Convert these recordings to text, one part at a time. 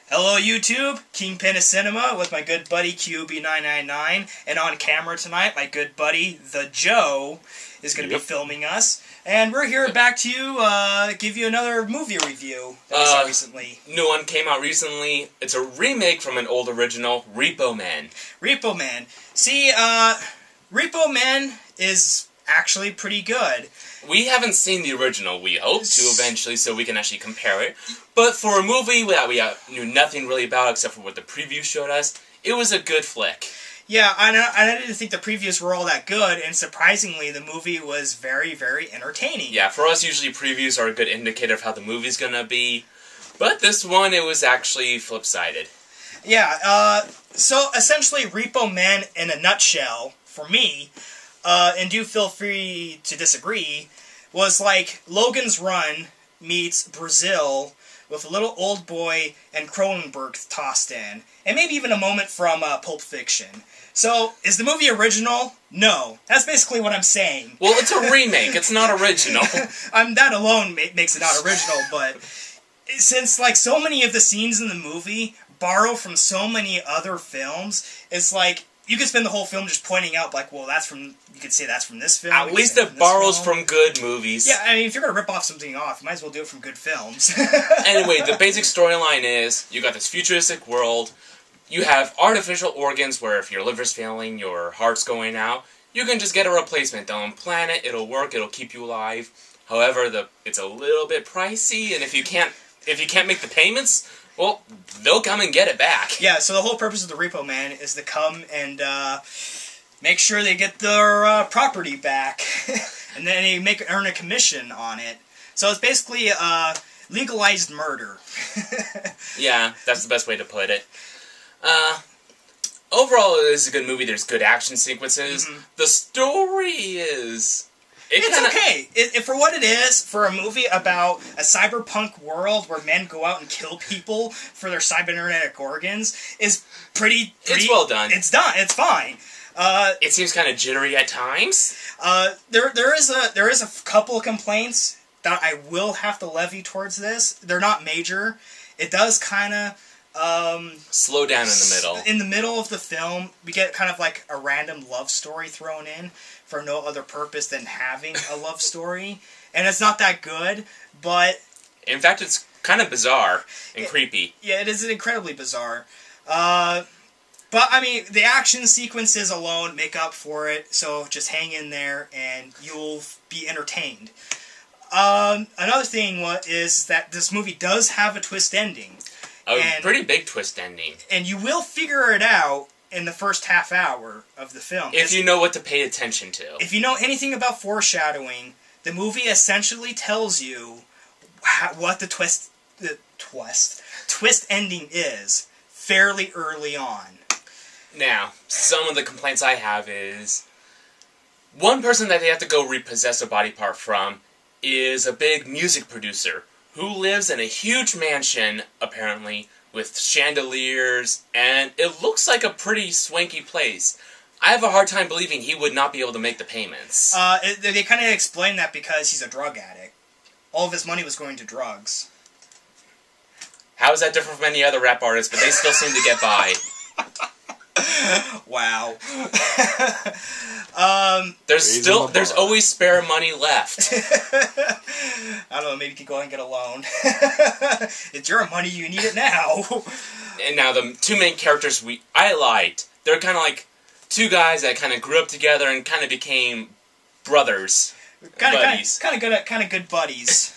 Hello YouTube, Kingpin of Cinema with my good buddy QB999, and on camera tonight, my good buddy, The Joe, is going to be filming us, and we're here back to give you another movie review that we saw recently. New one came out recently. It's a remake from an old original, Repomen. Repomen. See, Repomen is actually pretty good. We haven't seen the original. We hope to eventually, so we can actually compare it. But for a movie that we knew nothing really about except for what the preview showed us, it was a good flick. Yeah, I didn't think the previews were all that good, and surprisingly, the movie was very, very entertaining. Yeah, for us, usually previews are a good indicator of how the movie's gonna be. But this one, it was actually flip-sided. Yeah, so essentially, Repomen in a nutshell, for me, and do feel free to disagree, was like Logan's Run meets Brazil with a little old boy and Cronenberg tossed in. And maybe even a moment from Pulp Fiction. So, is the movie original? No. That's basically what I'm saying. Well, it's a remake. It's not original. That alone makes it not original, but since like so many of the scenes in the movie borrow from so many other films, it's like you could spend the whole film just pointing out, like, well, you could say that's from this film. At least it borrows from good movies. Yeah, I mean, if you're going to rip off something off, you might as well do it from good films. Anyway, the basic storyline is, you got this futuristic world, you have artificial organs where if your liver's failing, your heart's going out, you can just get a replacement. They'll implant it, it'll work, it'll keep you alive. However, it's a little bit pricey, and if you can't make the payments, well, they'll come and get it back. Yeah, so the whole purpose of the Repomen is to come and make sure they get their property back, and then they earn a commission on it. So it's basically legalized murder. Yeah, that's the best way to put it. Overall, it is a good movie. There's good action sequences. Mm-hmm. The story is... It's okay. For what it is, for a movie about a cyberpunk world where men go out and kill people for their cybernetic organs, is pretty... It's well done. It's done. It's fine. It seems kind of jittery at times. There is a couple of complaints that I will have to levy towards this. They're not major. It does kind of... slow down in the middle. In the middle of the film, we get kind of like a random love story thrown in for no other purpose than having a love story. And it's not that good, but... In fact, it's kind of bizarre and creepy. Yeah, it is incredibly bizarre. But, I mean, the action sequences alone make up for it, so just hang in there and you'll be entertained. Another thing is that this movie does have a twist ending. A pretty big twist ending. And you will figure it out in the first half hour of the film. If you know what to pay attention to. If you know anything about foreshadowing, the movie essentially tells you what the twist ending is fairly early on. Now, some of the complaints I have is... One person that they have to go repossess a body part from is a big music producer who lives in a huge mansion, apparently, with chandeliers, and it looks like a pretty swanky place. I have a hard time believing he would not be able to make the payments. They kind of explain that because he's a drug addict. All of his money was going to drugs. How is that different from any other rap artist, but they still seem to get by? Wow. There's always spare money left. I don't know, maybe you could go ahead and get a loan. It's your money, you need it now. And now the two main characters I liked, they're kind of like two guys that kind of grew up together and kind of became brothers. Buddies. Kind of good buddies.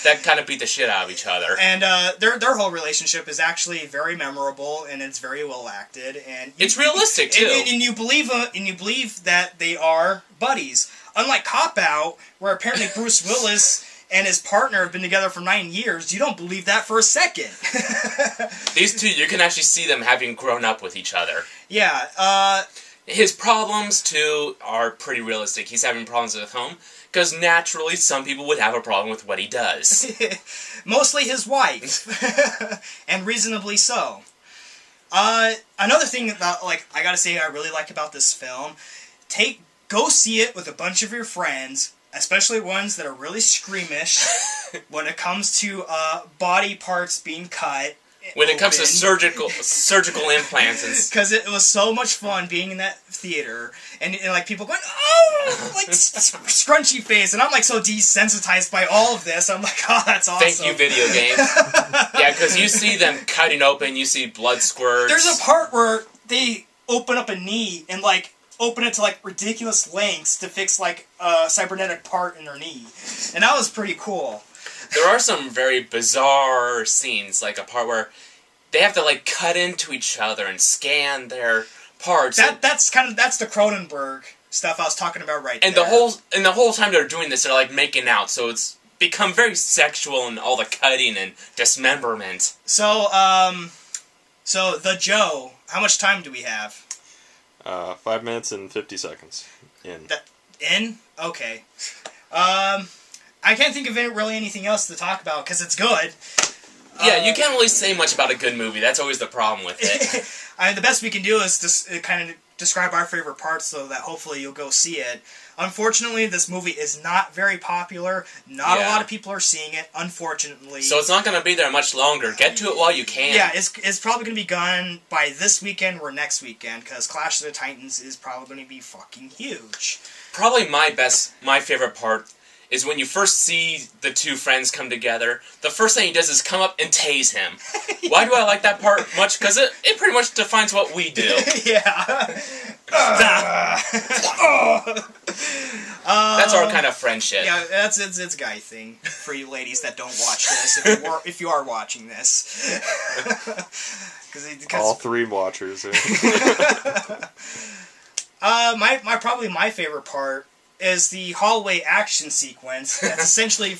That kind of beat the shit out of each other. And their whole relationship is actually very memorable, and it's very well acted, and it's realistic too. And you believe that they are buddies. Unlike Cop Out, where apparently Bruce Willis and his partner have been together for 9 years, you don't believe that for a second. These two, you can actually see them having grown up with each other. Yeah. His problems, too, are pretty realistic. He's having problems at home, because naturally some people would have a problem with what he does. Mostly his wife. And reasonably so. Another thing that, I gotta say I really like about this film, go see it with a bunch of your friends, especially ones that are really squeamish when it comes to body parts being cut. when it comes to surgical implants, and because it was so much fun being in that theater and like people going oh like scrunchy face, and I'm like so desensitized by all of this. I'm like, oh, that's awesome. Thank you, video games. Yeah, because you see them cutting open, you see blood squirts. There's a part where they open up a knee and like open it to like ridiculous lengths to fix like a cybernetic part in their knee, and that was pretty cool. There are some very bizarre scenes, like a part where they have to like cut into each other and scan their parts. That's the Cronenberg stuff I was talking about right and there. The whole time they're doing this, they're like making out, so it's become very sexual and all the cutting and dismemberment. So the Joe, how much time do we have? 5 minutes and 50 seconds in. Okay. I can't think of really anything else to talk about because it's good. Yeah, you can't really say much about a good movie. That's always the problem with it. The best we can do is just kind of describe our favorite parts so that hopefully you'll go see it. Unfortunately, this movie is not very popular. Not a lot of people are seeing it, unfortunately. So it's not going to be there much longer. Get to it while you can. Yeah, it's probably going to be gone by this weekend or next weekend, because Clash of the Titans is probably going to be fucking huge. Probably my favorite part is when you first see the two friends come together, the first thing he does is come up and tase him. Why do I like that part much? Because it pretty much defines what we do. Yeah. That's our kind of friendship. Yeah, it's a guy thing for you ladies that don't watch this, if you are watching this. Cause all three watchers. Probably my favorite part is the hallway action sequence. That's essentially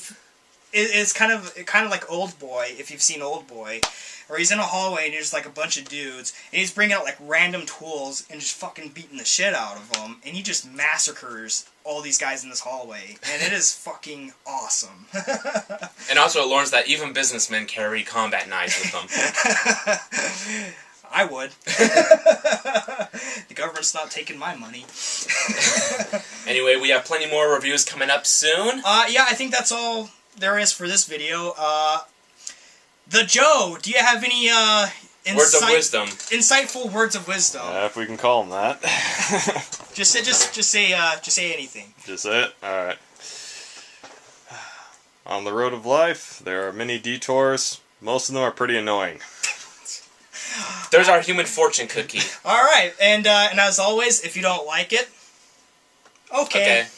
it's kind of like Old Boy, if you've seen Old Boy, where he's in a hallway and there's like a bunch of dudes and he's bringing out like random tools and just fucking beating the shit out of them, and he just massacres all these guys in this hallway, and it is fucking awesome. And also it learns that even businessmen carry combat knives with them. I would. The government's not taking my money. Anyway, we have plenty more reviews coming up soon. Yeah, I think that's all there is for this video. The Joe, do you have any words of wisdom? Insightful words of wisdom. If we can call them that. Just say anything. Just say it. All right. On the road of life, there are many detours. Most of them are pretty annoying. There's our human fortune cookie. All right, and as always, if you don't like it, okay.